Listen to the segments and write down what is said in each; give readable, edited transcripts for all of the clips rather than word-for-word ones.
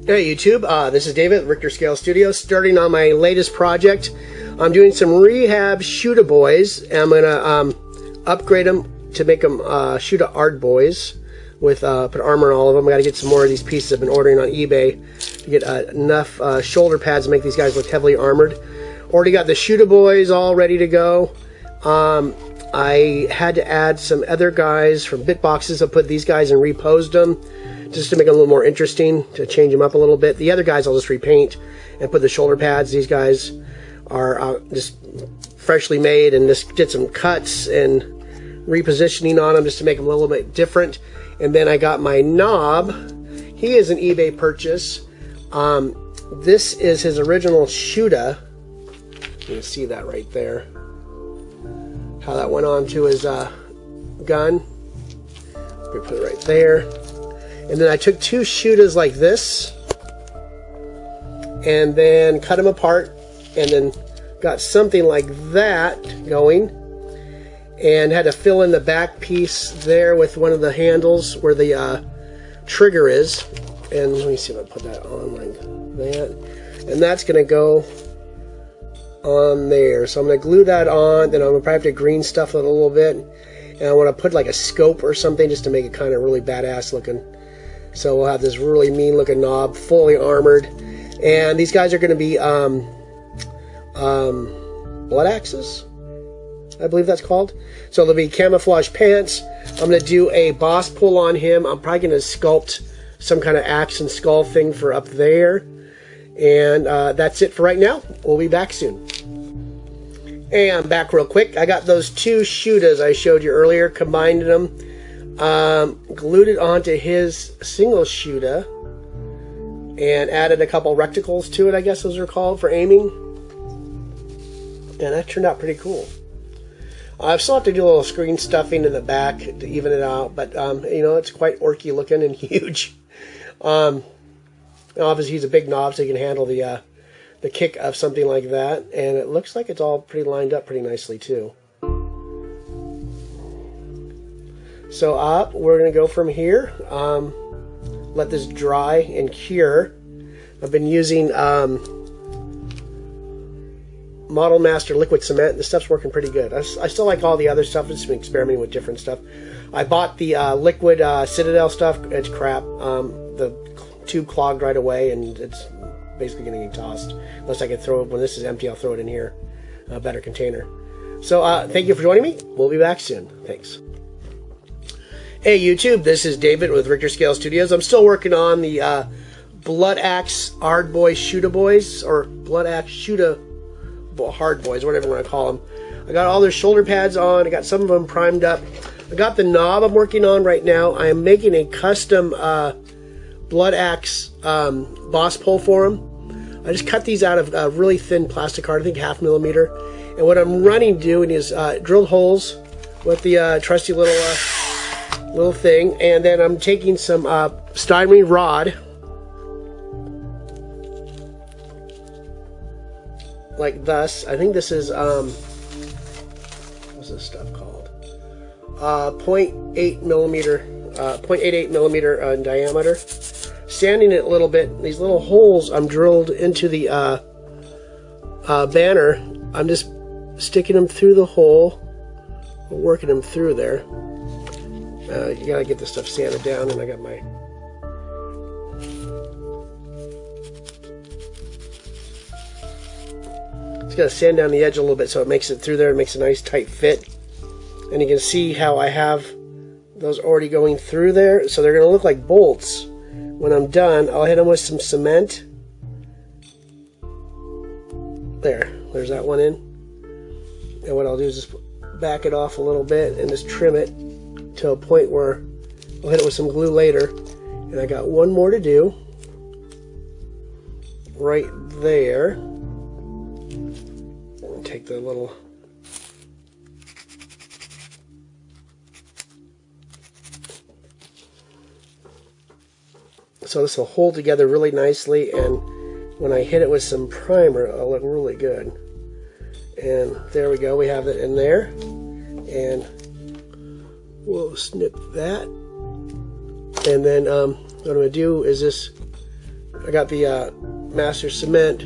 Hey YouTube, this is David at Richter Scale Studios, starting on my latest project. I'm doing some rehab Shoota Boys, and I'm gonna upgrade them to make them Shoota Ard Boys with put armor on all of them. I gotta get some more of these pieces I've been ordering on eBay to get enough shoulder pads to make these guys look heavily armored. Already got the Shoota Boys all ready to go. I had to add some other guys from bit boxes. I put these guys and reposed them just to make it a little more interesting, to change them up a little bit. The other guys I'll just repaint and put the shoulder pads. These guys are just freshly made, and just did some cuts and repositioning on them just to make them a little bit different. And then I got my knob. He is an eBay purchase. This is his original Shoota. You can see that right there, how that went on to his gun. We put it right there. And then I took two Shootas like this and then cut them apart, and then got something like that going, and had to fill in the back piece there with one of the handles where the trigger is. And let me see if I put that on like that. And that's going to go on there. So I'm going to glue that on, then I'm going to probably have to green stuff it a little bit. And I want to put like a scope or something just to make it kind of really badass looking. So we'll have this really mean looking knob, fully armored. And these guys are going to be blood axes, I believe that's called. So there'll be camouflage pants. I'm going to do a boss pull on him. I'm probably going to sculpt some kind of axe and skull thing for up there. And that's it for right now. We'll be back soon. Hey, I'm back real quick. I got those two Shootas I showed you earlier, combined them, glued it onto his single Shoota, and added a couple reticles to it, I guess those are called, for aiming. And that turned out pretty cool. I still have to do a little screen stuffing in the back to even it out, but you know, it's quite orky looking and huge. Obviously he's a big knob, so he can handle the kick of something like that, and it looks like it's all pretty lined up pretty nicely too. So we're going to go from here, let this dry and cure. I've been using Model Master liquid cement. This stuff's working pretty good. I still like all the other stuff. I've just been experimenting with different stuff. I bought the liquid Citadel stuff. It's crap. The tube clogged right away, and it's basically going to get tossed. Unless I can throw it, when this is empty, I'll throw it in here, a better container. So thank you for joining me. We'll be back soon. Thanks. Hey YouTube, this is David with Richter Scale Studios. I'm still working on the Blood Axe Ard Boy Shoota Boys, or Blood Axe Shoota Ard Boys, whatever you want to call them. I got all their shoulder pads on. I got some of them primed up. I got the knob I'm working on right now. I am making a custom Blood Axe boss pole for them. I just cut these out of really thin plastic card, I think 1/2 millimeter. And what I'm doing is drilled holes with the trusty little thing, and then I'm taking some styrene rod, like thus. I think this is what's this stuff called? 0.8 millimeter, 0.88 millimeter in diameter. Sanding it a little bit. These little holes I'm drilled into the banner. I'm just sticking them through the hole, working them through there. You gotta get this stuff sanded down, and I got my just gotta sand down the edge a little bit so it makes it through there. It makes a nice tight fit, and you can see how I have those already going through there, so they're gonna look like bolts. When I'm done, I'll hit them with some cement. There's that one in. And what I'll do is just back it off a little bit and just trim it to a point where I'll hit it with some glue later. And I got one more to do right there. I'll take the little so this will hold together really nicely, and when I hit it with some primer, it'll look really good. And there we go, we have it in there, and we'll snip that. And then what I'm going to do is just I got the master cement.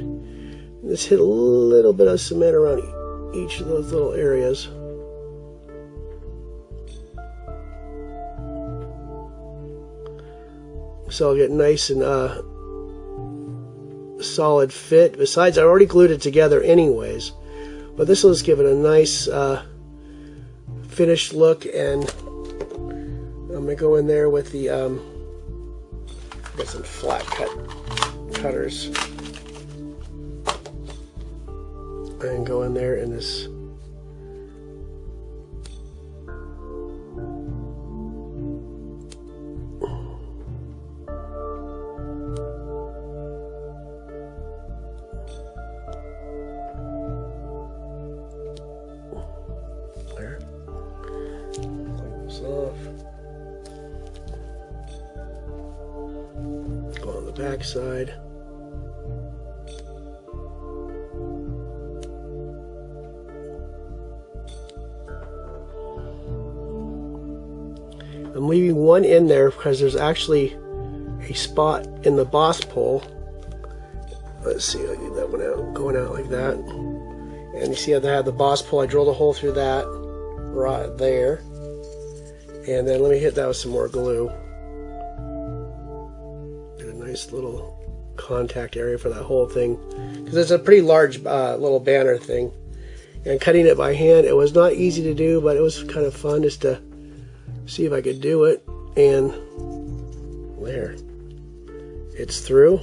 Just hit a little bit of cement around each of those little areas. So I'll get nice and solid fit. Besides, I already glued it together anyways. But this will just give it a nice finished look, and I'm going to go in there with the got some flat cutters, and go in there in this there. Clean this off. Go on the back side. I'm leaving one in there because there's actually a spot in the boss pole. Let's see, I'll get that one out, going out like that. And you see how they have the boss pole, I drilled a hole through that right there. And then let me hit that with some more glue. Get a nice little contact area for that whole thing, because it's a pretty large little banner thing. And cutting it by hand, it was not easy to do, but it was kind of fun just to see if I could do it. And there, it's through.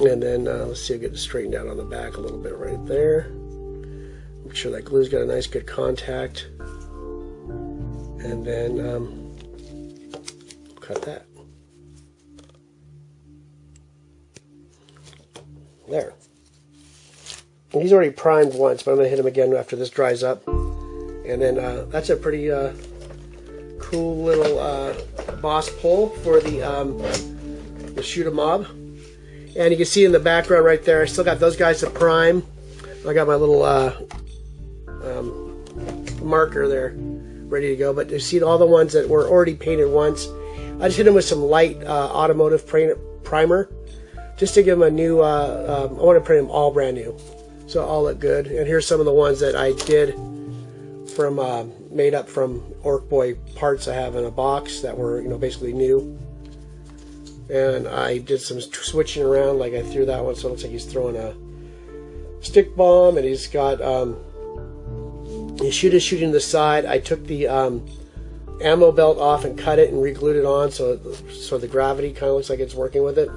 And then let's see, I'll get it straightened out on the back a little bit right there. Make sure that glue's got a nice good contact. And then cut that. There. And he's already primed once, but I'm going to hit him again after this dries up. And then that's a pretty cool little boss pole for the Shoota Mob. And you can see in the background right there, I still got those guys to prime. I got my little marker there ready to go. But you see all the ones that were already painted once. I just hit them with some light automotive primer just to give them a new, I want to print them all brand new. So all look good. And here's some of the ones that I did from, made up from Ork Boy parts I have in a box that were, basically new. And I did some switching around, like I threw that one, so it looks like he's throwing a stick bomb, and he's got his shooting the side. I took the ammo belt off and cut it and re-glued it on, so the gravity kind of looks like it's working with it.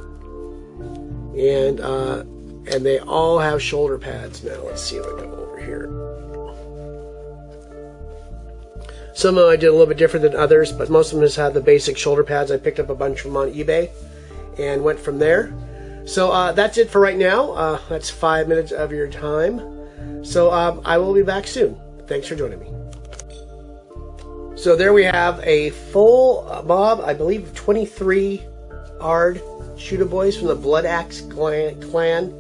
And they all have shoulder pads now. Let's see if I go over here. Some of them I did a little bit different than others, but most of them just have the basic shoulder pads. I picked up a bunch from on eBay and went from there. So that's it for right now. That's 5 minutes of your time. So I will be back soon. Thanks for joining me. So there we have a full mob, I believe 23 Ard Shoota Boyz from the Blood Axe clan.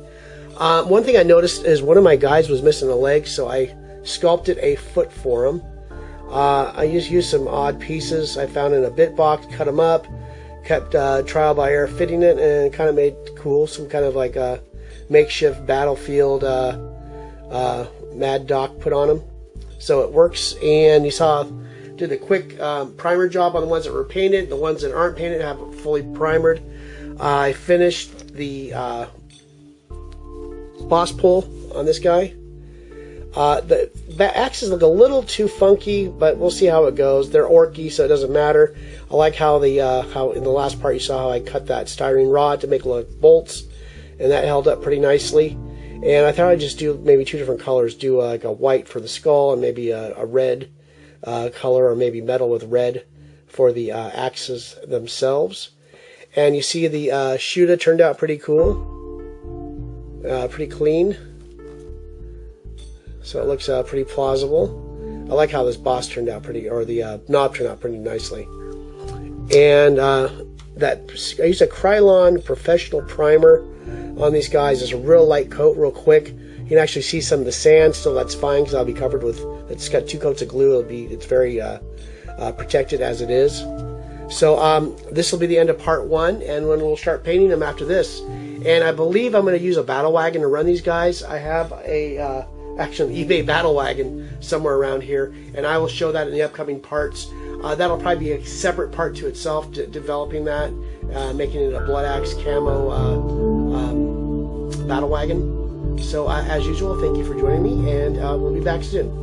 One thing I noticed is one of my guys was missing a leg, so I sculpted a foot for him. I just used some odd pieces I found in a bit box, cut them up, kept trial by air fitting it, and kind of made cool, some kind of like a makeshift battlefield Mad Doc put on them. So it works, and you saw, did a quick primer job on the ones that were painted. The ones that aren't painted have it fully primered. I finished the boss pole on this guy. The axes look a little too funky, but we'll see how it goes. They're orky, so it doesn't matter. I like how how in the last part you saw how I cut that styrene rod to make little bolts, and that held up pretty nicely. And I thought I'd just do maybe two different colors. Do like a white for the skull and maybe a red color, or maybe metal with red for the axes themselves. And you see the Shoota turned out pretty cool, pretty clean. So it looks pretty plausible. I like how this boss turned out pretty, or the knob turned out pretty nicely. And that I used a Krylon professional primer on these guys. It's a real light coat, real quick. You can actually see some of the sand still. That's fine because I'll be covered with. It's got 2 coats of glue. It's very protected as it is. So this will be the end of part 1, and when we'll start painting them after this. And I believe I'm going to use a battle wagon to run these guys. I have a actually an eBay battle wagon somewhere around here, and I will show that in the upcoming parts. That'll probably be a separate part to itself, developing that, making it a blood axe camo battle wagon. So as usual, thank you for joining me, and we'll be back soon.